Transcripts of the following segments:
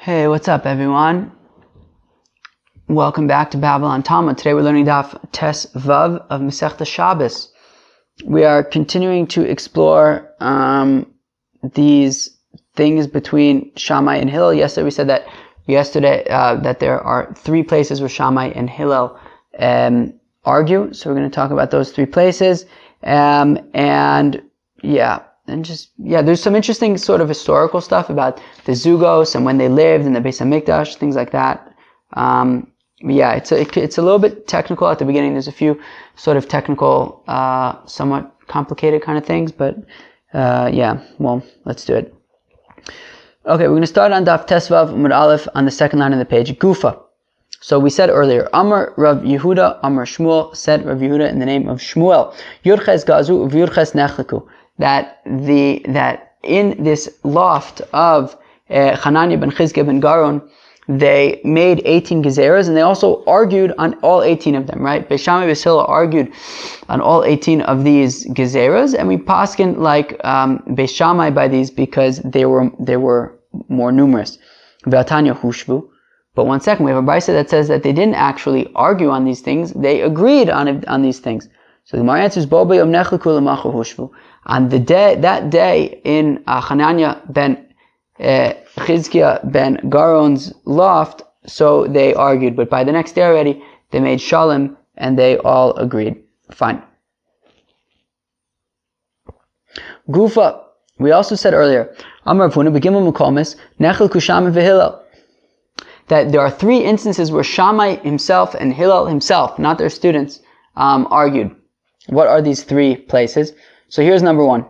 Hey, what's up everyone? Welcome back to Babylon Talmud. Today we're learning Daf Tes Vav of Masechta Shabbis. We are continuing to explore these things between Shammai and Hillel. Yesterday we said that there are three places where Shammai and Hillel argue. So we're going to talk about those three places. There's some interesting sort of historical stuff about the Zugos and when they lived in the Beis Hamikdash, things like that. It's a little bit technical at the beginning. There's a few sort of technical, somewhat complicated kind of things, but let's do it. Okay, we're going to start on Daf Tesvav Amud Aleph on the second line of the page. Gufa. So we said earlier, Amar Rav Yehuda, Amar Shmuel, said Rav Yehuda in the name of Shmuel, Yurches Gazu, V'Yurches Nechleku, that in this loft of Hananiah ben Chizkiah ben Garon, they made 18 gezeras, and they also argued on all 18 of them, right? Beis Shammai Beis Hillel argued on all 18 of these gezeras, and we paskin like Beis Shammai by these because they were more numerous. V'atanya hushvu. But one second, we have a brisa that says that they didn't actually argue on these things; they agreed on these things. So the Gemara answers, Bo b'yom nechleku l'machu hushvu. On that day in Hananiah ben Chizkiah ben Garon's loft, so they argued. But by the next day already, they made shalom and they all agreed. Fine. Gufa. We also said earlier, Amar Avuna b'gimel mukomis nechelku Shammai v'Hillel, that there are three instances where Shammai himself and Hillel himself, not their students, argued. What are these three places? So here's number one.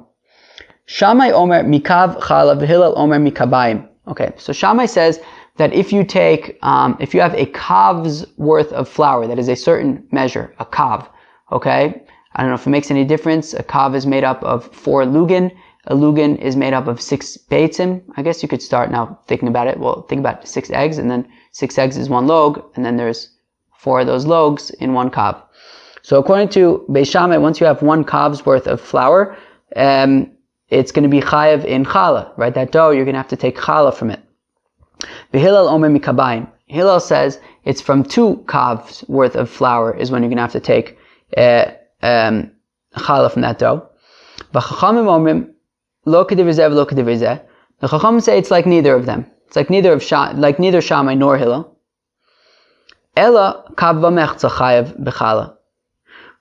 Shammai Omer mikav chala v'Hillel Omer mikabayim. Okay, so Shammai says that if you have a kav's worth of flour, that is a certain measure, a kav, okay? I don't know if it makes any difference. A kav is made up of 4 lugin. A lugin is made up of 6 beitzim. I guess you could start now thinking about it. Well, think about 6 eggs, and then 6 eggs is 1 log, and then there's 4 of those logs in 1 kav. So according to Beis Shammai, once you have 1 kav's worth of flour, it's going to be chayav in challah, right? That dough, you're going to have to take challah from it. Hillel omer mikabayim. Hillel says it's from 2 kav's worth of flour is when you're going to have to take challah from that dough. V'chachamim omrim lo k'divrei lo k'divrei. The chachamim say it's like neither of them. It's like neither Shammai nor Hillel. Ela kav v'mechza chayav b'challah.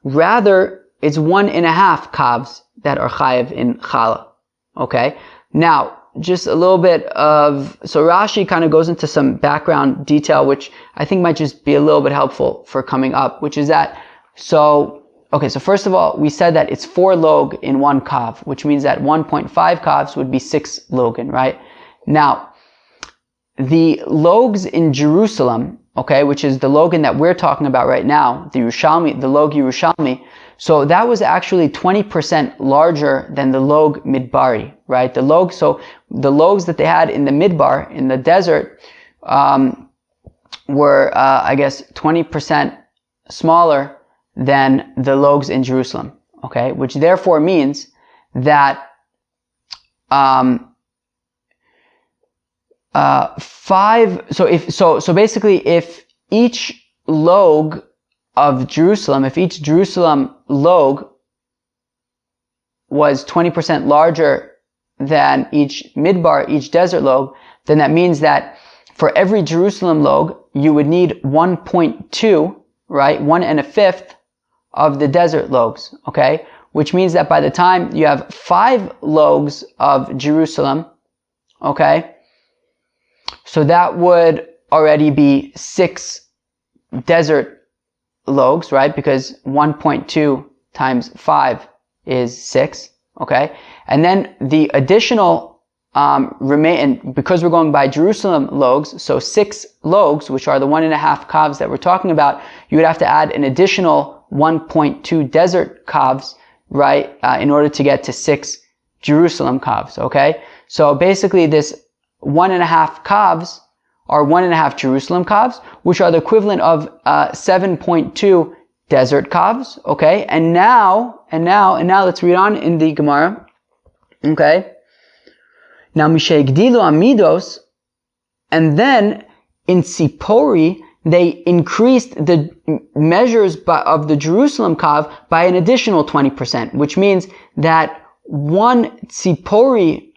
Rather, it's 1.5 kavs that are chayav in challah. Okay? Now, just a little bit so Rashi kind of goes into some background detail, which I think might just be a little bit helpful for coming up, which is that, so first of all, we said that it's 4 log in 1 kav, which means that 1.5 kavs would be 6 logan, right? Now, the logs in Jerusalem, okay, which is the logan that we're talking about right now, the log Yerushalmi, so that was actually 20% larger than the log Midbari, right? The logs that they had in the Midbar, in the desert, were, 20% smaller than the logs in Jerusalem, okay? Which therefore means that, basically if each log of Jerusalem, if each Jerusalem log was 20% larger than each midbar, each desert log, then that means that for every Jerusalem log, you would need 1.2, right? 1.5 of the desert logs, okay? Which means that by the time you have 5 logs of Jerusalem, okay? So that would already be 6 desert logs, right? Because 1.2 times 5 is 6, okay? And then the additional because we're going by Jerusalem logs, so 6 logs, which are the 1.5 kavs that we're talking about, you would have to add an additional 1.2 desert kavs, right? In order to get to 6 Jerusalem kavs, okay? So basically this 1.5 kavs are 1.5 Jerusalem kavs, which are the equivalent of 7.2 desert kavs, okay? And now let's read on in the Gemara, okay? Now, Mishegdilu Amidos, And then in Tzipori, they increased the measures of the Jerusalem Kav by an additional 20%, which means that one Tzipori,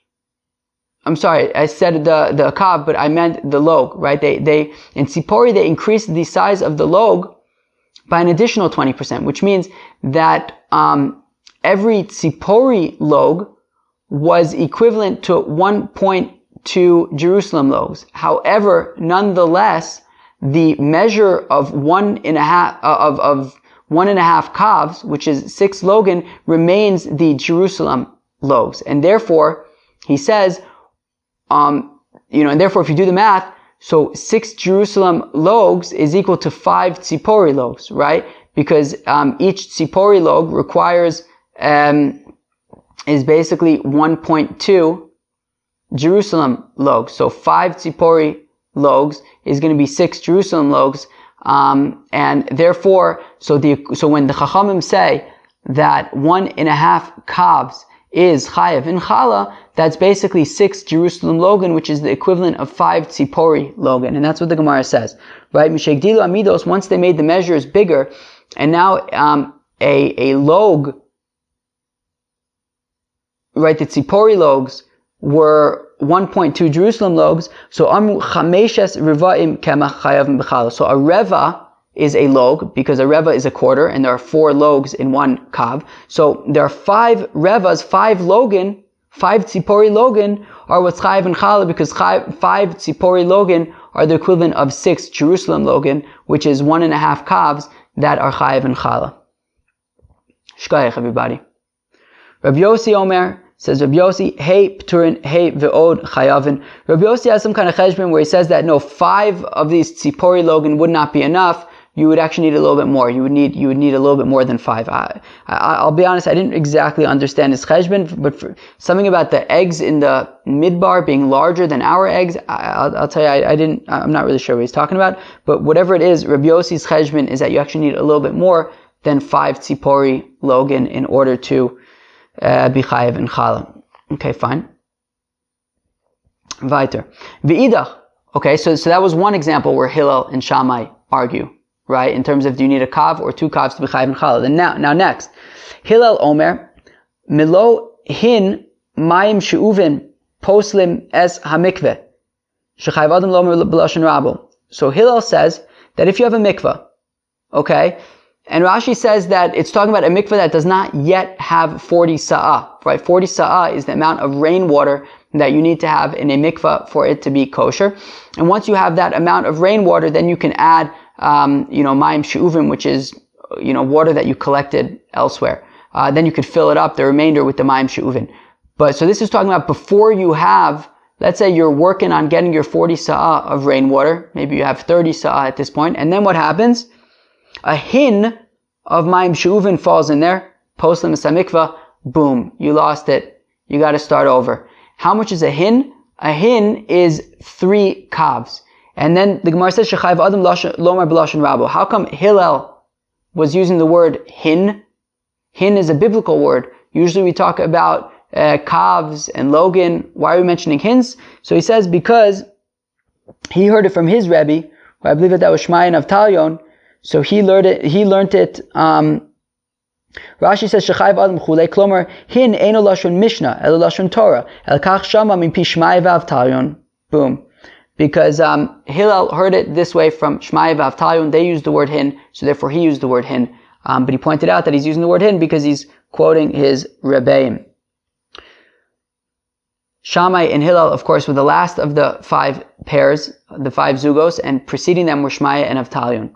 I'm sorry, I said the Kav, but I meant the log, right? In Tzipori, they increased the size of the log by an additional 20%, which means that every Tzipori log was equivalent to 1.2 Jerusalem logs. However, nonetheless, the measure of one and a half kavs, which is 6 logan, remains the Jerusalem logs. And therefore, he says, and therefore if you do the math, so 6 Jerusalem logs is equal to 5 Tzipori logs, right? Because each Tzipori log requires, is basically 1.2 Jerusalem logs. So 5 Tzipori logs is going to be 6 Jerusalem logs, and therefore, so when the Chachamim say that 1.5 kavs is chayav in chala, that's basically 6 Jerusalem logan, which is the equivalent of 5 Tzipori logan, and that's what the Gemara says, right? Mishegdilu amidos, once they made the measures bigger, and now a log, right? The Tzipori logs were 1.2 Jerusalem logs, so Amru Chameshes Revaim Kemach Chayavim B'chala. So a reva is a log, because a reva is a quarter, and there are 4 logs in one kav. So there are 5 revas, 5 logan, 5 Tzipori logan are what's chayav in chala, because 5 Tzipori logan are the equivalent of 6 Jerusalem logan, which is 1.5 kavs that are chayav in chala. Shkayach, everybody. Rabbi Yossi Omer, says Rabbi Yossi, hey pturin, hey ve'od chayavin. Rabbi Yossi has some kind of cheshbon where he says that no, 5 of these Tzipori logan would not be enough. You would actually need a little bit more. You would need a little bit more than 5. I'll be honest, I didn't exactly understand his cheshbon, but something about the eggs in the midbar being larger than our eggs, I'll tell you, I'm not really sure what he's talking about. But whatever it is, Rabbi Yossi's cheshbon is that you actually need a little bit more than 5 Tzipori logan in order to be chayav in chala. Okay, fine. Weiter. V'idach. Okay, so that was one example where Hillel and Shammai argue, right? In terms of, do you need a kav or 2 kavs to be chayav in chala? Then now next. Hillel Omer, Milo hin mayim she'uvin poslim es hamikveh shechayav adam lomer b'lashon rabo. So Hillel says that if you have a mikveh, okay, and Rashi says that it's talking about a mikveh that does not yet have 40 sa'ah, right? 40 sa'ah is the amount of rainwater that you need to have in a mikveh for it to be kosher. And once you have that amount of rainwater, then you can add, mayim she'uvim, which is, water that you collected elsewhere. Then you could fill it up, the remainder, with the mayim she'uvim. But so this is talking about before you have, let's say you're working on getting your 40 sa'ah of rainwater. Maybe you have 30 sa'ah at this point. And then what happens? A hin of mayim she'uvin falls in there, poslim samikva, boom, you lost it. You got to start over. How much is a hin? A hin is 3 kavs. And then the Gemara says, Shechayav adam lomar b'lashon rabo. How come Hillel was using the word hin? Hin is a biblical word. Usually we talk about kavs and logan. Why are we mentioning hins? So he says because he heard it from his Rebbe, I believe that was Shmai and Avtalion. So he learned it. Rashi says, "Shechayav adam chulei klomer hin eino lashon mishnah elo lashon Torah el kach shama min pi Shmai v'Avtalion." Boom, because Hillel heard it this way from Shmai v'Avtalion. They used the word hin, so therefore he used the word hin. But he pointed out that he's using the word hin because he's quoting his Rebbeim. Shammai and Hillel, of course, were the last of the 5 pairs, the 5 zugos, and preceding them were Shmai and Avtalion.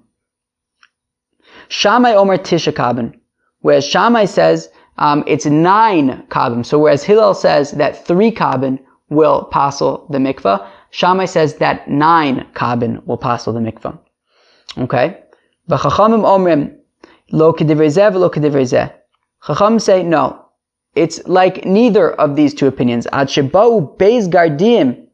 Shammai Omer Tisha Kabin, whereas Shammai says it's 9 kabin. So whereas Hillel says that 3 kabin will passel the mikvah, Shammai says that 9 kabin will passel the mikvah. Okay? V'chachamim omrim lo k'divrei zeh v'lo k'divrei zeh. Chacham say no. It's like neither of these 2 opinions. Ad sheba'u beis gardim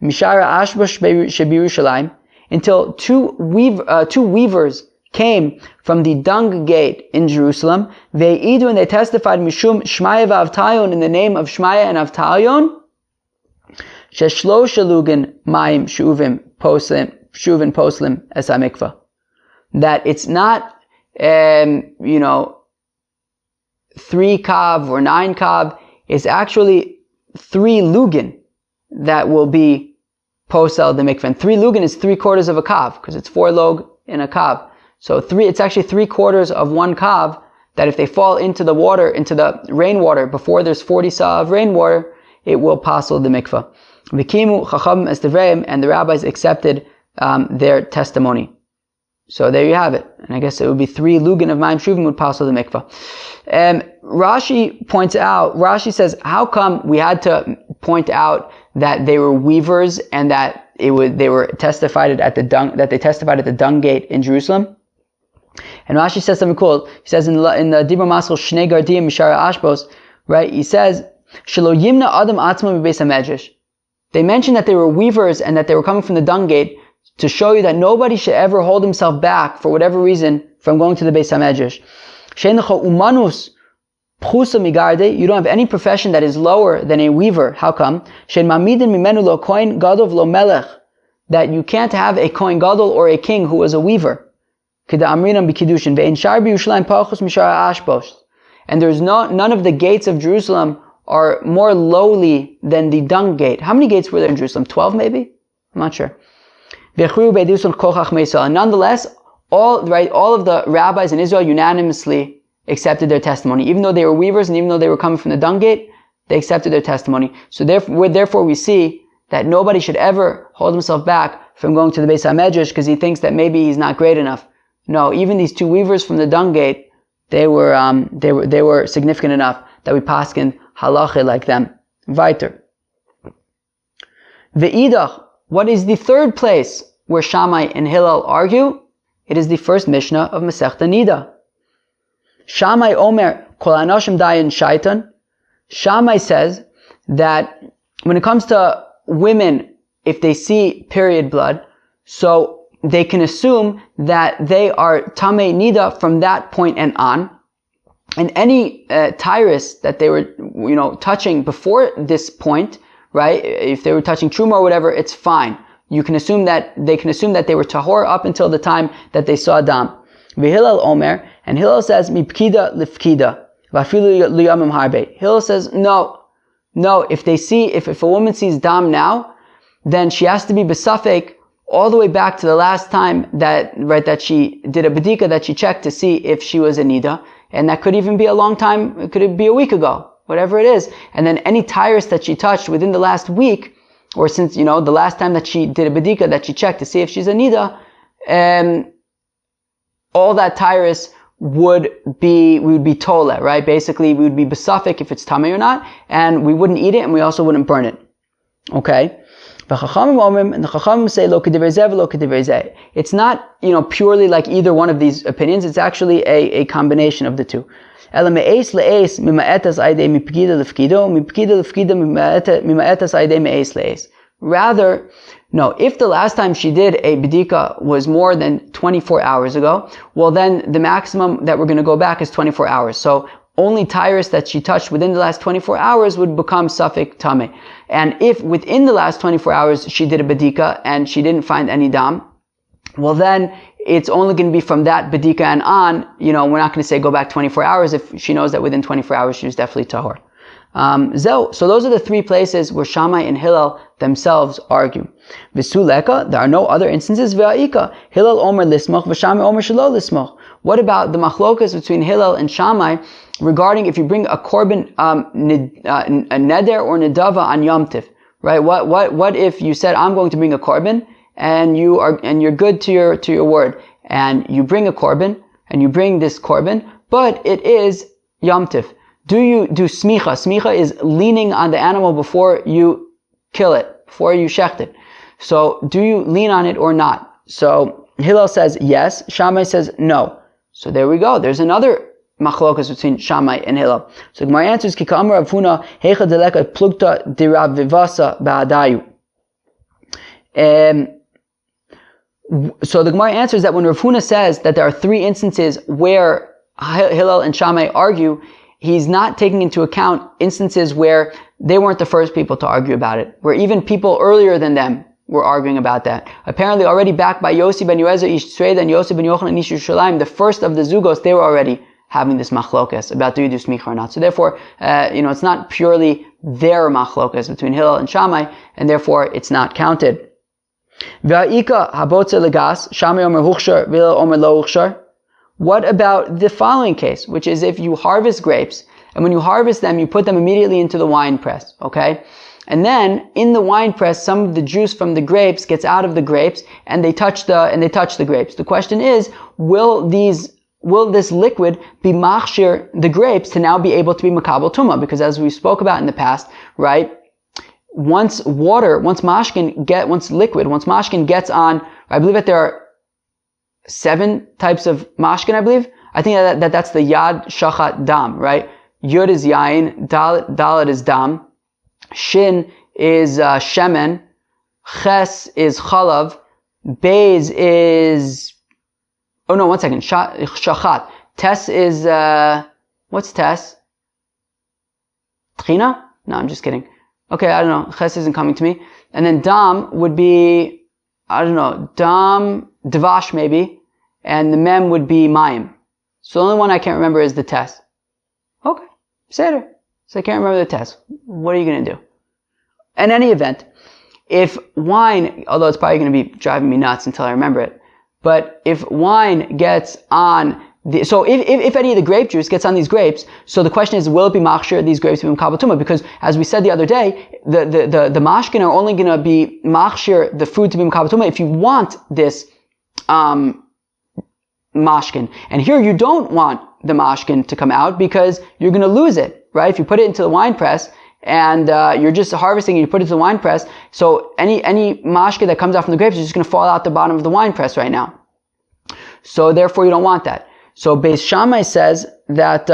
mishara ashba shebirushalayim, until 2 weavers came from the dung gate in Jerusalem. Ve'idu, and they testified mishum Shmaya v'Avtalion, in the name of Shmaya and Avtalion, Sheshlosha lugin mayim shuvin poslim es hamikvah. That it's not, 3 kav or 9 kav. It's actually 3 lugin that will be posel the mikvah. And 3 lugin is 3/4 of a kav, because it's 4 log in a kav. So it's actually 3/4 of 1 kav, that if they fall into the water, into the rainwater, before there's 40 sa of rainwater, it will posel the mikvah. V'kimu chacham es devreim, and the rabbis accepted their testimony. So there you have it. And I guess it would be 3 lugin of mayim shuvim would posel the mikvah. Rashi says, how come we had to point out that they were weavers and that they testified at the dung gate in Jerusalem? And Rashi says something cool. He says in the Dibur Maskil Shnei Gardim Mishara Ashbos, right? He says, Shelo Yimna Adam Atzma Bebeis HaMedrash. They mentioned that they were weavers and that they were coming from the dung gate to show you that nobody should ever hold himself back for whatever reason from going to the Beis HaMedrash. Shein lecha umanus pchusa migarde. You don't have any profession that is lower than a weaver. How come? Shein mamidin mimenu lo kohen gadol lo melech. That you can't have a kohen gadol or a king who was a weaver. And there's none of the gates of Jerusalem are more lowly than the dung gate. How many gates were there in Jerusalem? 12 maybe? I'm not sure. And nonetheless, all of the rabbis in Israel unanimously accepted their testimony. Even though they were weavers and even though they were coming from the dung gate, they accepted their testimony. So therefore we see that nobody should ever hold himself back from going to the Beis HaMedrash because he thinks that maybe he's not great enough. No, even these 2 weavers from the dung gate, they were significant enough that we paskin halacha like them. Weiter. Ve'idach, what is the 3rd place where Shammai and Hillel argue? It is the first Mishnah of Masechta Nida. Shammai Omer Kol Anoshim Dayan Shaitan. Shammai says that when it comes to women, if they see period blood, so they can assume that they are Tamei Nida from that point and on. And any tyrus that they were, touching before this point, right? If they were touching Truma or whatever, it's fine. They can assume that they were Tahor up until the time that they saw Dam. V'Hillel Omer, and Hillel says, Mipkida lifkida, v'afilu liyamim harbe. Hillel says, no, if a woman sees Dam now, then she has to be besafek all the way back to the last time that she did a bedika, that she checked to see if she was a nida, and that could even be a long time, it could be a week ago, whatever it is. And then any tyrus that she touched within the last week, or since, the last time that she did a bedika, that she checked to see if she's a nida, all that tyrus we would be tole, right? Basically, we would be besafek if it's tamei or not, and we wouldn't eat it, and we also wouldn't burn it. Okay? And the Chachamim say, lo k'divrei zeh v'lo k'divrei zeh. It's not, purely like either one of these opinions. It's actually a combination of the two. Ela me'eis le'eis mima'etas aidei mipkida lefkido, mipkida lefkida mima'etas aidei me'eis le'eis. Rather, no, if the last time she did a bedika was more than 24 hours ago, well then the maximum that we're going to go back is 24 hours. So only tyrus that she touched within the last 24 hours would become safek tameh. And if within the last 24 hours she did a bedika and she didn't find any dam, well then it's only going to be from that bedika and on. We're not going to say go back 24 hours if she knows that within 24 hours she was definitely tahor. So those are the 3 places where Shammai and Hillel themselves argue. V'suleka, there are no other instances. V'a'ika, Hillel omer lismach, v'Shammai omer shelo lismach. What about the machlokas between Hillel and Shammai regarding if you bring a korban, a neder or nedava on Yom Tiv, right? What if you said I'm going to bring a korban and you're good to your word, and you bring a korban and you bring this korban, but it is Yom Tiv. Do you do smicha? Smicha is leaning on the animal before you kill it, before you shecht it. So do you lean on it or not? So Hillel says yes, Shammai says no. So there we go. There's another machlokas between Shammai and Hillel. So my answer is Kikam Rav Huna Heicha Deleka Plugta Dirav Vivasa Ba'adayu. So the Gemara answers that when Rav Huna says that there are 3 instances where Hillel and Shammai argue, he's not taking into account instances where they weren't the first people to argue about it, where even people earlier than them were arguing about that. Apparently already back by Yossi ben Yoezer ish Tzreida and Yossi ben Yochanan ish Yerushalayim, the first of the Zugos, they were already having this machlokas about do you do smicha or not. So therefore, it's not purely their machlokas between Hillel and Shammai, and therefore it's not counted. V'ha'ika habotzer legas, Shammai omer huchshar, Hillel omer lo huchshar. What about the following case, which is if you harvest grapes, and when you harvest them, you put them immediately into the wine press, okay? And then in the wine press, some of the juice from the grapes gets out of the grapes, and they touch the grapes. The question is, will this liquid be machshir the grapes to now be able to be makabel tumah? Because as we spoke about in the past, right? Once mashkin gets on, I believe that there are 7 types of mashkin, I believe. I think that's the yad, shachat, dam, right? Yud is yain, dalet is dam, shin is shemen, ches is chalav, beis is, oh no, one second, shachat. Tes is, what's tes? Tchina? No, I'm just kidding. Okay, I don't know, ches isn't coming to me. And then dam would be, I don't know, dam, dvash maybe, and the mem would be mayim. So the only one I can't remember is the tes. Okay, seder. So I can't remember the tes. What are you going to do? In any event, if wine, although it's probably going to be driving me nuts until I remember it, but if wine gets on so if any of the grape juice gets on these grapes, so the question is, will it be machshir these grapes to be makabel tumah? Because as we said the other day, the mashkin are only going to be machshir the food to be makabel tumah if you want this mashkin. And here you don't want the mashkin to come out because you're going to lose it, right? If you put it into the wine press and you're just harvesting and you put it to the wine press, so any mashkin that comes out from the grapes is just going to fall out the bottom of the wine press right now. So therefore you don't want that. So Beis Shammai says that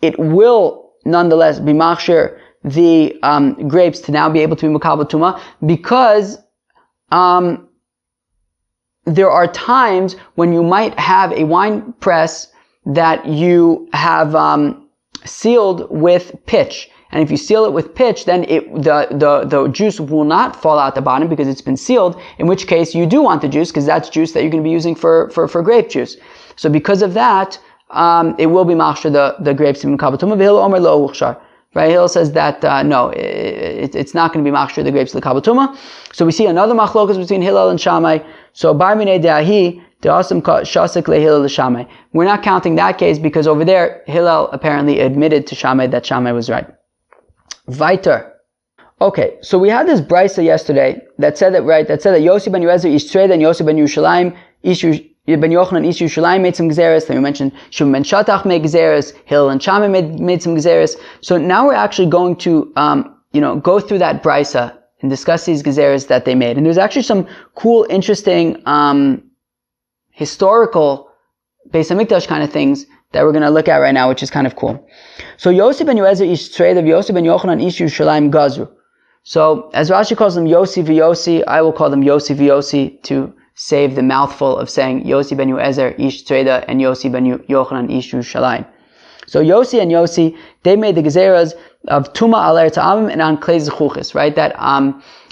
it will nonetheless be machshir the grapes to now be able to be makabel tumah because there are times when you might have a wine press that you have sealed with pitch. And if you seal it with pitch, then the juice will not fall out the bottom because it's been sealed, in which case you do want the juice because that's juice that you're going to be using for grape juice. So because of that, it will be machshir the grapes to be makabel tumah. V'hillel omer lo uchshar. Right? Hillel says that no, it's not going to be machshir the grapes to makabel tumah. So we see another machlokas between Hillel and Shammai. So bar minei de'ahi de'asam shasik leHillel l'Shammai. We're not counting that case because over there Hillel apparently admitted to Shammai that Shammai was right. Weiter. Okay, so we had this brisa yesterday that said that Yossi ben Yoezer ish Tzreida and Yossi ben Yerushalayim ben Yochanan ish Yerushalayim made some gezeres. Then we mentioned Shimon ben Shatach made gezeres. Hillel and Shammai made some gezeres. So now we're actually going to go through that brisa and discuss these gezeres that they made. And there's actually some cool, interesting historical Beis Hamikdash kind of things that we're going to look at right now, which is kind of cool. So Yossi ben Yoezer ish Tzreida, Yossi ben Yochanan ish Yerushalayim gazru. So as Rashi calls them Yossi v'Yossi, I will call them Yossi v'Yossi to save the mouthful of saying Yossi ben Yoezer ish Tzreida and Yossi ben Yochanan ish Yerushalayim. So Yossi and Yossi, they made the gezeras of Tuma al Eretz Amim and on Klei Zechuchis, right? That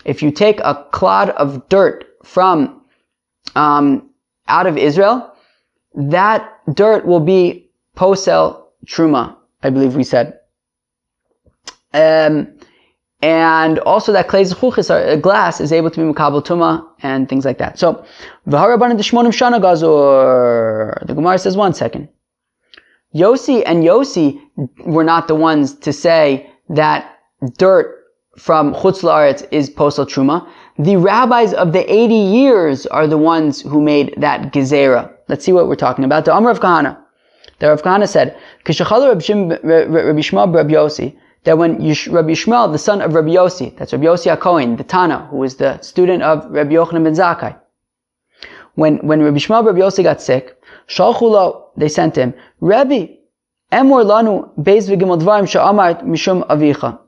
if you take a clod of dirt from out of Israel, that dirt will be posel truma, I believe we said. And also that klei zechuchis, a glass, is able to be makabel tumah and things like that. So, v'harabanan d'shmonim shana gazur. The Gemara says, 1 second. Yossi and Yossi were not the ones to say that dirt from chutz la'aretz is posel truma. The rabbis of the 80 years are the ones who made that gezerah. Let's see what we're talking about. The Amar of Kahana. The Rav Kahana said, Kishachala Rabbi Shmuel Rabbi Yossi, that when Rabbi Shmuel, the son of Rabbi Yossi, that's Rabbi Yossi HaKohen, the Tana, who was the student of Rabbi Yochanan ben Zakkai, when Rabbi Shmuel Rabbi Yossi got sick, Shalchulo, they sent him, Rabbi, Emor lanu beis v'gimel dvarim she'amart mishum avicha.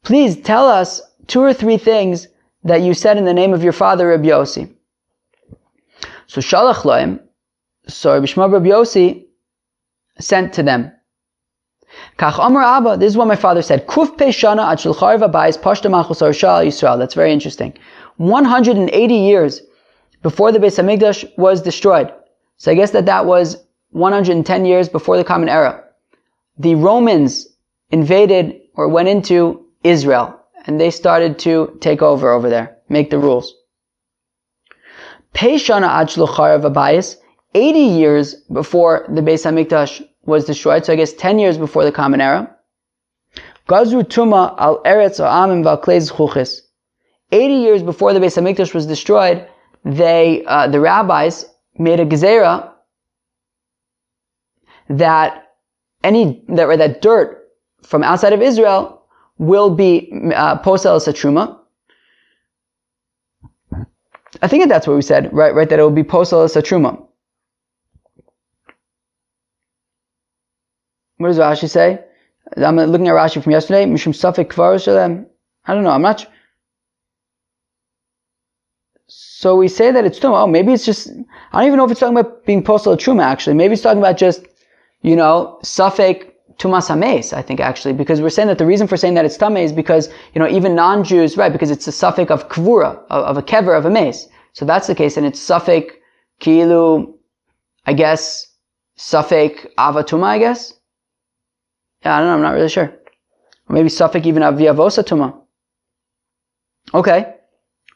Please tell us 2 or 3 things that you said in the name of your father Rabbi Yossi. So Shalach Loim, so Rabbi Shmuel Rabbi Yossi sent to them. Kach Amar Abba, this is what my father said. Kuf Pei Shana Ad Shel Chariv Habayis Pashta Malchus Arshal Yisrael. That's very interesting. 180 years before the Beis Hamikdash was destroyed. So I guess that was 110 years before the Common Era. The Romans invaded or went into Israel, and they started to take over there, make the rules. Pei Shana Ad Shel Chariv Habayis, 80 years before the Beis Hamikdash was destroyed, so I guess 10 years before the Common Era. Gazru Tuma al Eretz Ha'amim Val Klei Zchuchis. 80 years before the Beis Hamikdash was destroyed, the rabbis made a gezerah that dirt from outside of Israel will be posel as a truma. I think that's what we said, right? That it will be posel as a truma. What does Rashi say? I'm looking at Rashi from yesterday. Mishum safek kvar shalem. I don't know. I'm not. So we say that it's truma. Oh, maybe it's just. I don't even know if it's talking about being posel truma. Actually, maybe it's talking about just, safek tumas hameis. I think actually, because we're saying that the reason for saying that it's tamei is because even non-Jews, right? Because it's a safek of kvura, of a kever, of a mace. So that's the case, and it's safek kilu, I guess, safek avatuma, I guess. Yeah, I don't know, I'm not really sure. Or maybe safek even aviavosa tuma. Okay.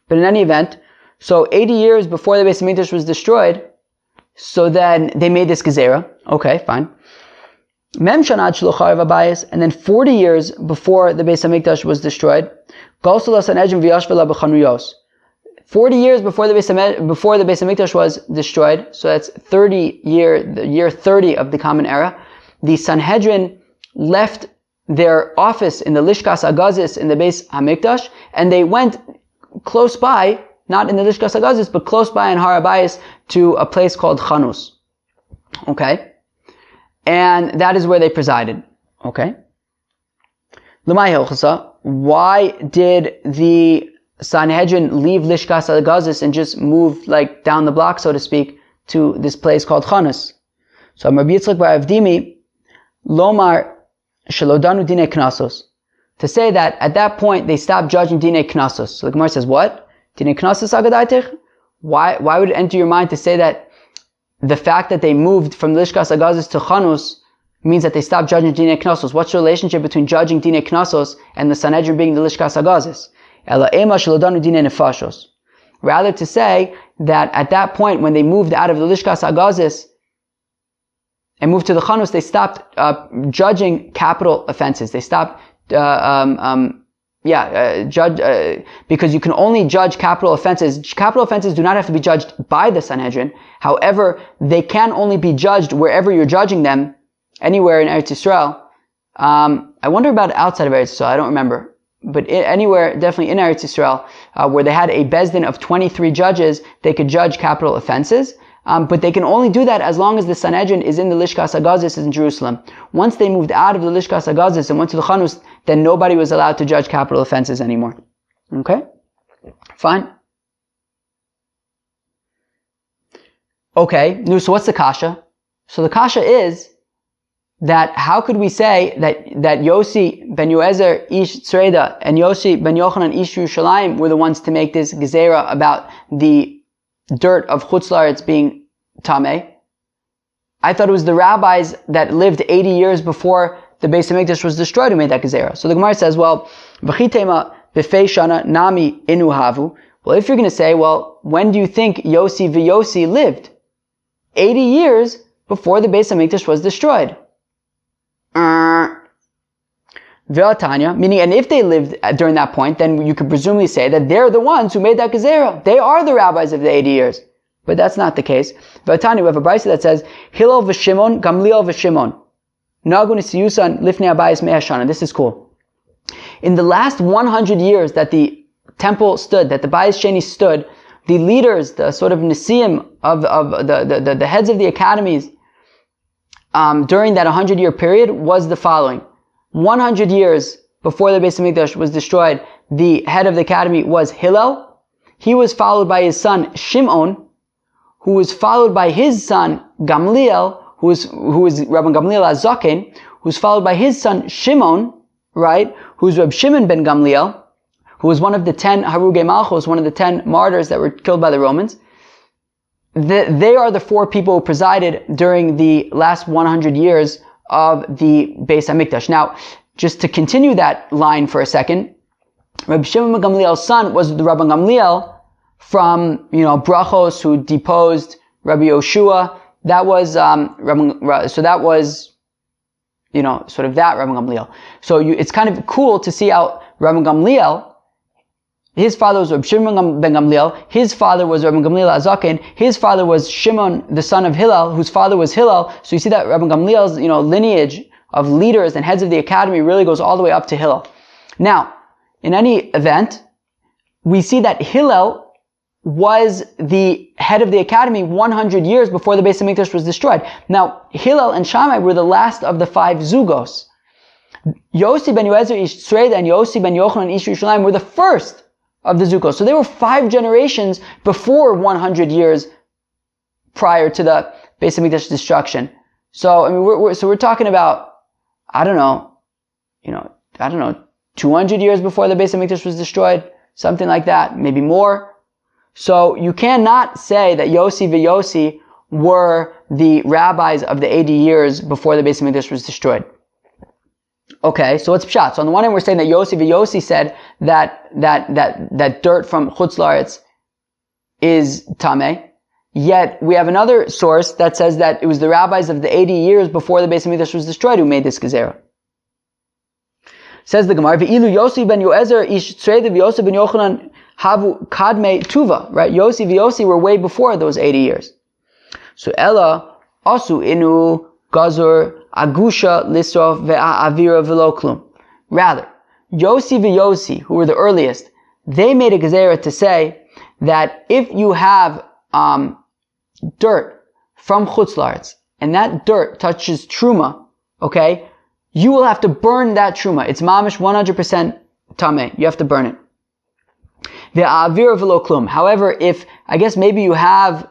But in any event, so 80 years before the Beis Hamikdash was destroyed, so then they made this gezerah. Okay, fine. Mem shana ad shel chariv habayis, and then 40 years before the Beis Hamikdash was destroyed, golsul hasanhedrin v'yashvela b'chanuyos. 40 years before the Beis Hamikdash was destroyed, so that's the year 30 of the Common Era, the Sanhedrin left their office in the Lishkas Agazis in the Beis Hamikdash, and they went close by, not in the Lishkas Agazis, but close by in Har HaBayis to a place called Chanus. Okay? And that is where they presided. Okay? L'may hilchasa, why did the Sanhedrin leave Lishkas Agazis and just move down the block, so to speak, to this place called Chanus? So Rabbi Yitzchak bar Avdimi, Lomar Shalodanu Dine Knasos, to say that at that point they stopped judging Dine Knasos. So the Gemara says, what? Dine Knasos Agadaitich? Why would it enter your mind to say that the fact that they moved from Lishkas Agazis to Chanus means that they stopped judging Dine Knasos? What's the relationship between judging Dine Knasos and the Sanhedrin being the Lishkas Agazis? Ela ema Shalodanu Dine Nefashos. Rather to say that at that point when they moved out of the Lishkas Agazis and moved to the Chanus, they stopped judging capital offenses. They stopped because you can only judge capital offenses. Capital offenses do not have to be judged by the Sanhedrin. However, they can only be judged wherever you're judging them, anywhere in Eretz Yisrael. I wonder about outside of Eretz Yisrael, I don't remember. But anywhere, definitely in Eretz Yisrael, where they had a Bezdin of 23 judges, they could judge capital offenses. But they can only do that as long as the Sanhedrin is in the Lishkas Agazis in Jerusalem. Once they moved out of the Lishkas Agazis and went to the Chanus, then nobody was allowed to judge capital offenses anymore. Okay? Fine. Okay, so what's the kasha? So the kasha is that how could we say that Yossi ben Yoezer ish Tzreda and Yossi ben Yochanan ish Yerushalayim were the ones to make this gezerah about the dirt of Chutz La'aretz being tameh? I thought it was the rabbis that lived 80 years before the Beis Hamikdash was destroyed who made that gezerah. So the Gemara says, well, v'chitema b'fei shana nami inu havu. Well, if you're going to say, well, when do you think Yossi v'Yossi lived? 80 years before the Beis Hamikdash was destroyed. Ve'atanya, meaning, and if they lived during that point, then you could presumably say that they're the ones who made that gezerah. They are the rabbis of the 80 years. But that's not the case. Ve'atanya, we have a brisa that says, Hillel v'Shimon, Gamliel v'Shimon. Nagun isiyusan lifnei abayis me'ashana. This is cool. In the last 100 years that the temple stood, that the Bayis Sheni stood, the leaders, the sort of nesiim of the heads of the academies, during that 100-year period was the following. 100 years before the Beis Hamikdash was destroyed, the head of the academy was Hillel. He was followed by his son Shimon, who was followed by his son Gamliel, who was Rabban Gamliel HaZaken, who's followed by his son Shimon, right, who's Reb Shimon ben Gamliel, who was one of the 10 Harugei Malchus, one of the 10 martyrs that were killed by the Romans. They are the 4 people who presided during the last 100 years of the Beis HaMikdash. Now, just to continue that line for a second, Reb Shimon ben Gamliel's son was the Rabban Gamliel from, Brachos, who deposed Rabbi Yoshua. That was, so that was, sort of that Rabban Gamliel. So it's kind of cool to see how Rabban Gamliel, his father was Reb Shimon ben Gamliel, his father was Rabban Gamliel Azaken, his father was Shimon, the son of Hillel, whose father was Hillel. So you see that Rabban Gamliel's, lineage of leaders and heads of the academy really goes all the way up to Hillel. Now, in any event, we see that Hillel was the head of the academy 100 years before the Beis HaMikdash was destroyed. Now, Hillel and Shammai were the last of the 5 Zugos. Yossi ben Yoezer Ish Tzreida and Yossi ben Yochanan Ish Yerushalayim were the first of the Zugos. So they were 5 generations before 100 years prior to the Beis HaMikdash destruction. So, we're talking about, 200 years before the Beis HaMikdash was destroyed, something like that, maybe more. So you cannot say that Yossi v'Yossi were the rabbis of the 80 years before the Beis HaMikdash was destroyed. Okay, so what's pshat? So on the one hand, we're saying that Yossi v'Yossi said that dirt from Chutz La'aretz is tameh. Yet we have another source that says that it was the rabbis of the 80 years before the Beis HaMikdash was destroyed who made this gezerah. Says the Gemara, V'ilu Yossi ben Yoezer ish tzreida v'Yossi ben Yochanan havu kadmei tuva, right? Yossi v'Yossi were way before those 80 years. So Ella asu inu gazur agusha lisrof ve'avira v'lo klum. Rather, Yossi v'Yossi, who were the earliest, they made a gezerah to say that if you have dirt from Chutz La'aretz and that dirt touches truma, okay, you will have to burn that truma. It's mamish 100% tameh. You have to burn it. Ve'avira v'lo klum. However, if, I guess maybe you have,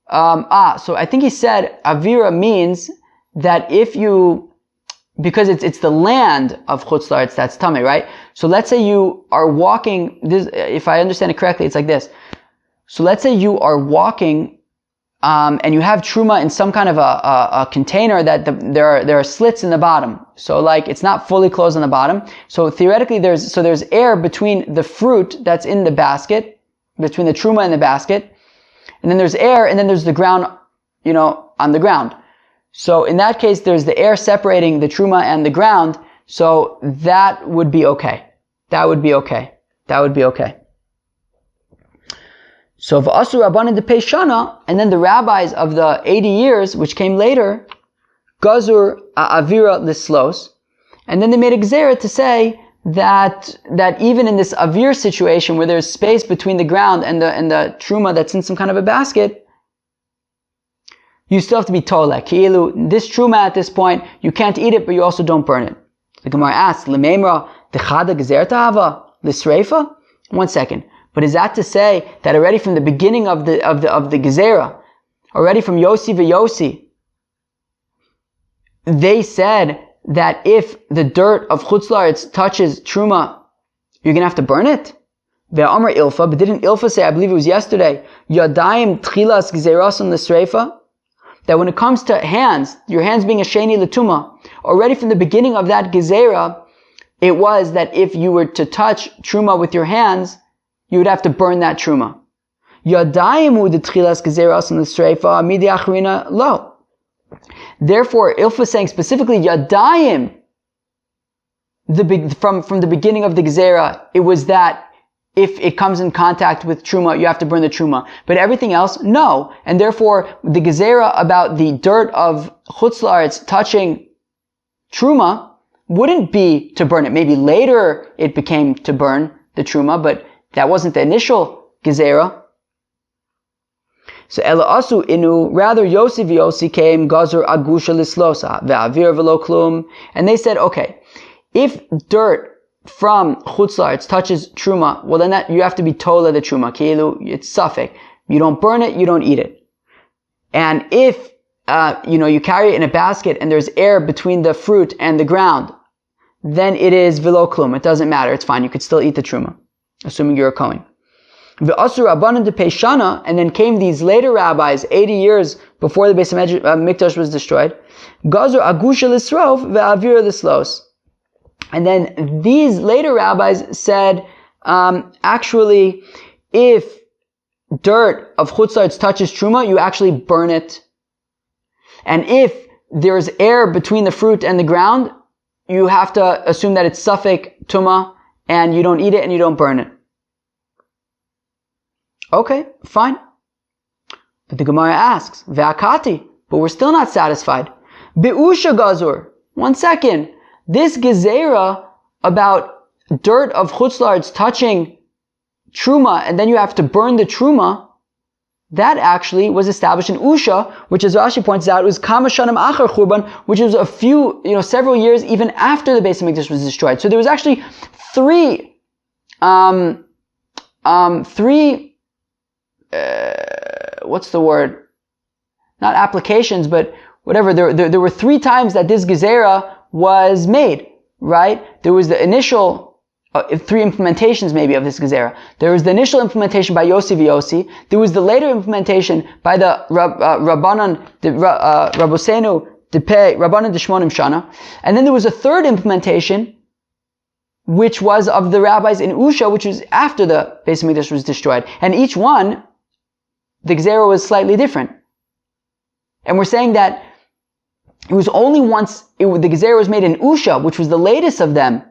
so I think he said avira means that if you, because it's the land of Chutz La'aretz that's tameh, right? So let's say you are walking, this, if I understand it correctly, it's like this. So let's say you are walking, and you have truma in some kind of a container that there are slits in the bottom. So like it's not fully closed on the bottom. So theoretically there's air between the fruit that's in the basket, between the truma and the basket, and then there's air, and then there's the ground, on the ground. So in that case there's the air separating the truma and the ground. So that would be okay. That would be okay. So v'asu rabbanan de peishana, and then the rabbis of the 80 years, which came later, gazur avira lislos, and then they made a gezerah to say that even in this avir situation where there's space between the ground and the truma that's in some kind of a basket, you still have to be toleh. Ki'ilu, this truma at this point, you can't eat it, but you also don't burn it. The Gemara asks, L'meimra dechada gezerah hava l'sreifa? 1 second. But is that to say that already from the beginning of the gezerah, already from Yossi v'Yossi, they said that if the dirt of Chutz La'aretz touches truma, you're gonna have to burn it? Ve'amar Ilfa, but didn't Ilfa say, I believe it was yesterday, Yadayim tchilas gezerasan l'sreifa, that when it comes to hands, your hands being a sheni l'tuma, already from the beginning of that gezerah, it was that if you were to touch truma with your hands, you would have to burn that truma. Yadayimu de tchilas gezeras and the streifa midi achrina lo. Therefore, Ilfa is saying specifically Yadayim. From the beginning of the gezerah, it was that if it comes in contact with truma, you have to burn the truma. But everything else, no. And therefore, the gezerah about the dirt of Chutz La'aretz touching truma wouldn't be to burn it. Maybe later it became to burn the truma, but that wasn't the initial gezerah. So Ela asu inu, rather Yossi v'Yossi came gazur agusha lislosa ve'avir v'lo klum, and they said, okay, if dirt from Chutz La'aretz touches truma, well then that you have to be tola the truma. Ki'ilu, it's suffix. You don't burn it, you don't eat it. And if you carry it in a basket and there's air between the fruit and the ground, then it is velo klum. It doesn't matter. It's fine. You could still eat the truma, assuming you're a Kohen. V'asur rabbanan de peishana, and then came these later rabbis, 80 years before the Beis Hamikdash was destroyed. Gazur agusha l'srof ve'avir l'slos. And then these later rabbis said, actually, if dirt of chutzlaretz touches truma, you actually burn it. And if there's air between the fruit and the ground, you have to assume that it's suffik tuma, and you don't eat it and you don't burn it. Okay, fine. But the Gemara asks, Ve'akati, but we're still not satisfied. Be'usha gazur. 1 second. This gezerah about dirt of chutzlaretz touching truma, and then you have to burn the truma, that actually was established in Usha, which, as Rashi points out, was Kama Shanim Achar Churban, which was several years even after the Beis Hamikdash was destroyed. So there was actually three what's the word? Not applications, but whatever. There were 3 times that this gezerah was made, right? There was the initial 3 implementations maybe of this gezerah. There was the initial implementation by Yossi v'Yossi. There was the later implementation by the Rabbanan, Rabbosenu, Rabbanan Deshmonim Shana. And then there was a 3rd implementation, which was of the rabbis in Usha, which was after the Beis Hamikdash was destroyed. And each one, the gezerah was slightly different. And we're saying that it was only once the gezerah was made in Usha, which was the latest of them,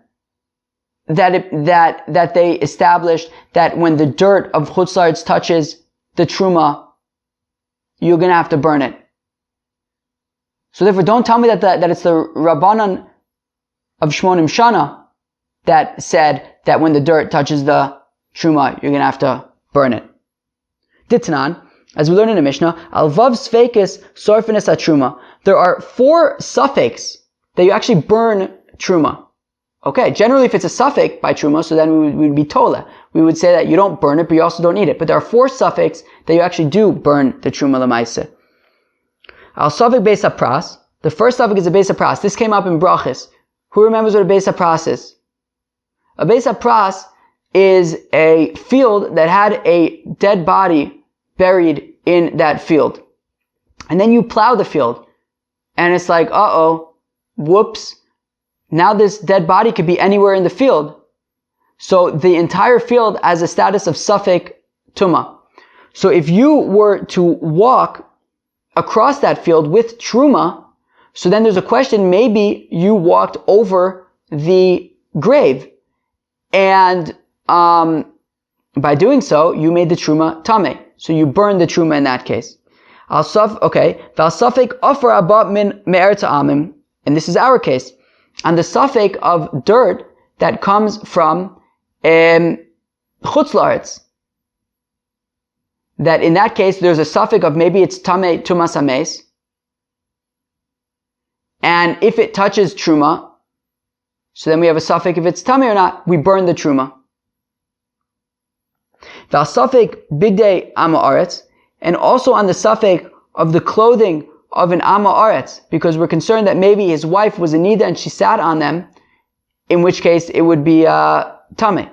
that they established that when the dirt of chutzlaretz touches the truma, you're going to have to burn it. So therefore, don't tell me that it's the Rabbanan of Shmonim Shana that said that when the dirt touches the truma, you're going to have to burn it. Ditnan, as we learn in the Mishnah, al vav sfeikis sorfines truma. There are 4 suffix that you actually burn truma. Okay, generally if it's a suffix by truma, so then we would be tola. We would say that you don't burn it, but you also don't eat it. But there are 4 suffix that you actually do burn the truma l'maaseh. Al suffix beis hapras. The first suffix is a beis hapras. This came up in brachis. Who remembers what a beis hapras is? A beis hapras is a field that had a dead body buried in that field. And then you plow the field. And it's like, whoops. Now this dead body could be anywhere in the field. So the entire field has a status of suffik tuma. So if you were to walk across that field with truma, so then there's a question, maybe you walked over the grave. And by doing so, you made the truma tameh. So you burned the truma in that case. Val suffik offer abba min me'eretz amim. And this is our case. And the suffix of dirt that comes from chutzlaretz, that in that case there's a suffix of maybe it's tamei tumas ames, and if it touches truma, so then we have a suffix if it's tamei or not, we burn the truma. Val suffix bigdei ama aretz, and also on the suffix of the clothing of an Amma Aretz, because we're concerned that maybe his wife was a Nida and she sat on them, in which case it would be Tameh.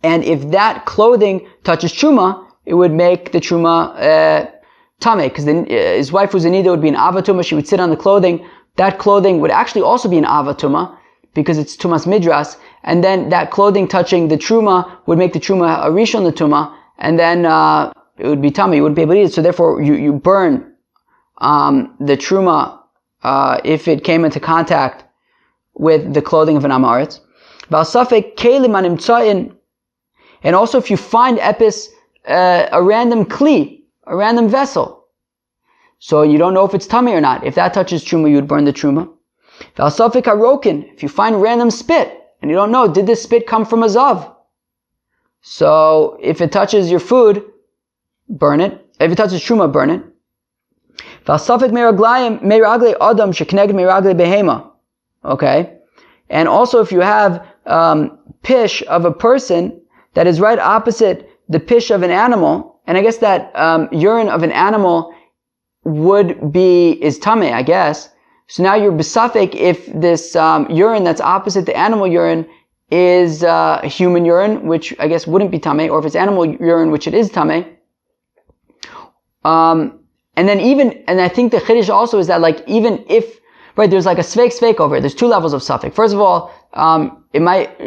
And if that clothing touches Truma, it would make the Truma Tameh, because his wife was a Nida, it would be an Avatuma, she would sit on the clothing. That clothing would actually also be an Avatuma, because it's Tumas Midras, and then that clothing touching the Truma would make the Truma a Rishon L'Tuma, and then it would be Tameh, you wouldn't be able to eat it, so therefore you burn the truma, if it came into contact with the clothing of an amaretz. And also if you find epis, a random kli, a random vessel, so you don't know if it's tummy or not. If that touches truma, you would burn the truma. If you find random spit, and you don't know, did this spit come from a zav? So if it touches your food, burn it. If it touches truma, burn it. Okay? And also if you have pish of a person that is right opposite the pish of an animal, and I guess that urine of an animal is tameh, I guess. So now you're besafek if this urine that's opposite the animal urine is human urine, which I guess wouldn't be tameh, or if it's animal urine, which it is tameh. And I think the chiddush also is that like even if, right, there's like a sveik over it. There's two levels of suffix. First of all, it might,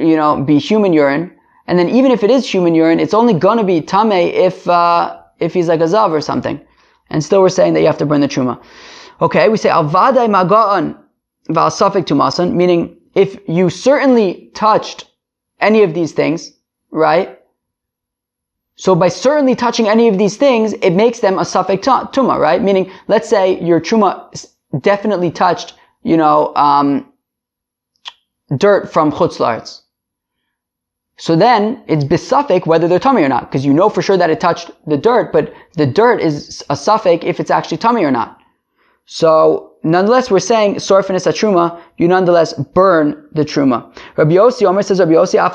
be human urine. And then even if it is human urine, it's only gonna be tameh if he's like a zav or something. And still we're saying that you have to burn the truma. Okay, we say al vadai maga'an val suffik tumasan, meaning if you certainly touched any of these things, right? So by certainly touching any of these things, it makes them a suffik tuma, right? Meaning, let's say your truma definitely touched, dirt from chutz la'aretz. So then it's besafek whether they're tummy or not, because you know for sure that it touched the dirt, but the dirt is a suffix if it's actually tummy or not. So nonetheless, we're saying sorfinis truma, you nonetheless burn the truma. Rabbi Yossi Omer says, Rabbi Yossi af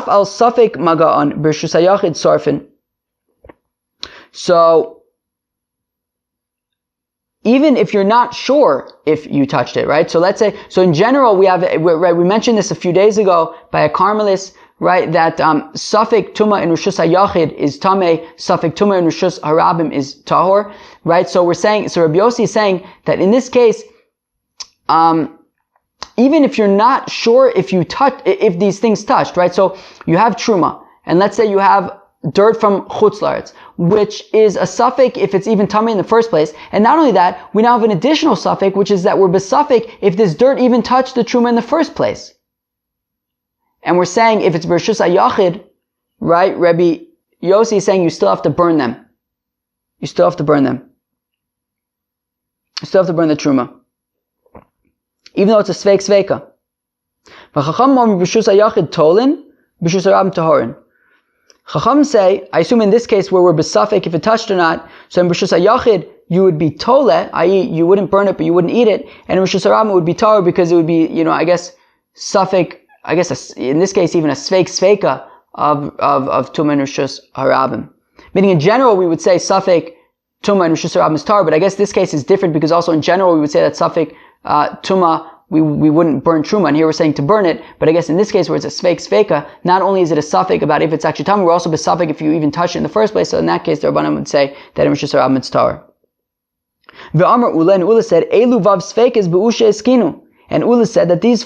al suffik maga'an b'rshus hayachid sorfin. So even if you're not sure if you touched it, right? So let's say, so in general, we mentioned this a few days ago by a Carmelist, right? That suffik tuma in rishus hayachid is tameh, suffik tuma in rishus harabim is tahor, right? So Rabbi Yossi is saying that in this case, even if you're not sure if these things touched, right? So you have truma, and let's say you have dirt from chutz la'aretz, which is a suffix if it's even tummy in the first place. And not only that, we now have an additional suffix, which is that we're besafek if this dirt even touched the truma in the first place. And we're saying if it's b'rshus hayachid, right, Rabbi Yossi is saying you still have to burn them. You still have to burn them. You still have to burn the truma. Even though it's a sveika. V'chacham mom b'rshus hayachid tolin, b'rshus harabim tahorin. Chacham say, I assume in this case where we're besafek if it touched or not, so in Rishus HaYachid, you would be tole, i.e. you wouldn't burn it, but you wouldn't eat it, and in Rishus HaRabim it would be tahor because it would be, I guess, suffik, in this case even a sveika of Tumah and Rishus HaRabim. Meaning in general we would say suffik Tumah and Rishus HaRabim is tahor, but I guess this case is different because also in general we would say that suffik Tumah we wouldn't burn truma, and here we're saying to burn it, but I guess in this case where it's a sveika, not only is it a suffix about if it's actually tamei, we're also besafek if you even touch it in the first place, so in that case the Rabbanan would say that in Rishus HaRabim it's tahor. Ve'amar Ula, and Ula said, Elu vav sveikes be'usha eskinu, and Ula said that these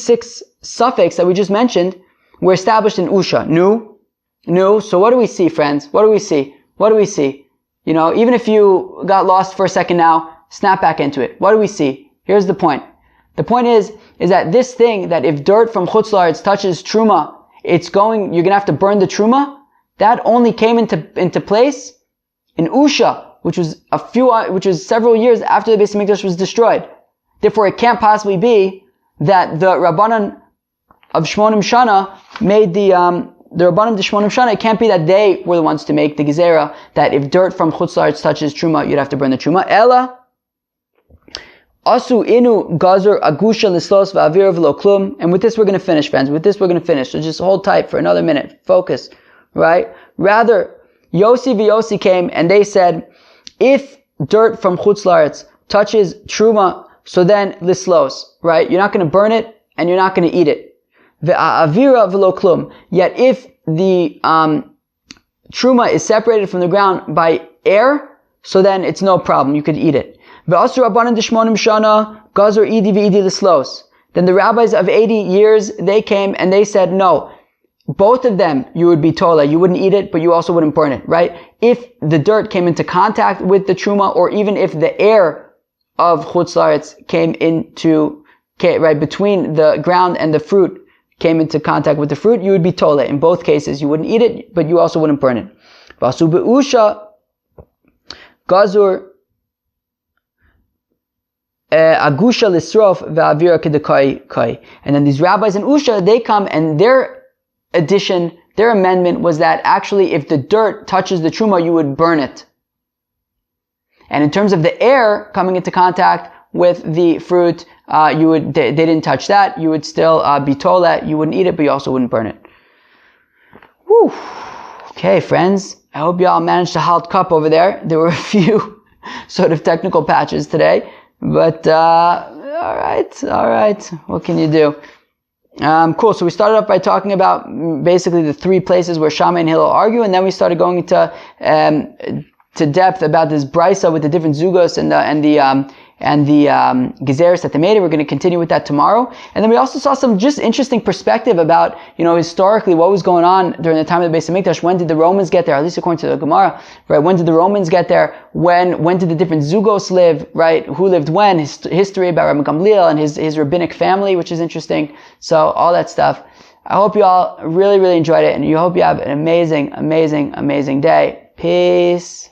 6 suffix that we just mentioned were established in Usha. Nu, so what do we see, friends? What do we see? Even if you got lost for a second now, snap back into it. What do we see? Here's the point. The point is that this thing, that if dirt from chutz la'aretz touches truma, you're gonna have to burn the truma, that only came into place in Usha, which was several years after the Beis HaMikdash was destroyed. Therefore, it can't possibly be that the Rabbanan of Shmonim Shana made the Rabbanim of Shmonim Shana, it can't be that they were the ones to make the gezerah, that if dirt from chutz la'aretz touches truma, you'd have to burn the truma. Ella, Asu inu gazur agusha lislos va'avir v'lo klum. And with this we're going to finish, friends. So just hold tight for another minute. Focus, right? Rather, Yossi came and they said, if dirt from chutz la'aretz touches truma, so then lislos, right? You're not going to burn it and you're not going to eat it. Ve'avira v'lo klum. Yet if the truma is separated from the ground by air, so then it's no problem. You could eat it. Then the rabbis of 80 years, they came and they said, no, both of them you would be tola. You wouldn't eat it, but you also wouldn't burn it, right? If the dirt came into contact with the truma, or even if the air of chutz la'aretz came right between the ground and the fruit came into contact with the fruit, you would be tola. In both cases, you wouldn't eat it, but you also wouldn't burn it. Vasu be'usha gazur agusha lisrof ve'avira kedekai. And then these rabbis in Usha, they come and their amendment was that actually if the dirt touches the truma, you would burn it. And in terms of the air coming into contact with the fruit, they didn't touch that. You would still be told that you wouldn't eat it, but you also wouldn't burn it. Whew. Okay, friends. I hope y'all managed to halt cup over there. There were a few sort of technical patches today. But, all right. What can you do? Cool. So we started off by talking about basically the three places where Shammai and Hillel argue, and then we started going into to depth about this brisa with the different zugos and the gezeres that they made. We're going to continue with that tomorrow. And then we also saw some just interesting perspective about, historically what was going on during the time of the Beis Hamikdash. When did the Romans get there? At least according to the Gemara, right? When did the Romans get there? When did the different zugos live, right? Who lived when? History about Rabbi Gamliel and his rabbinic family, which is interesting. So all that stuff. I hope you all really, really enjoyed it, and you hope you have an amazing, amazing, amazing day. Peace.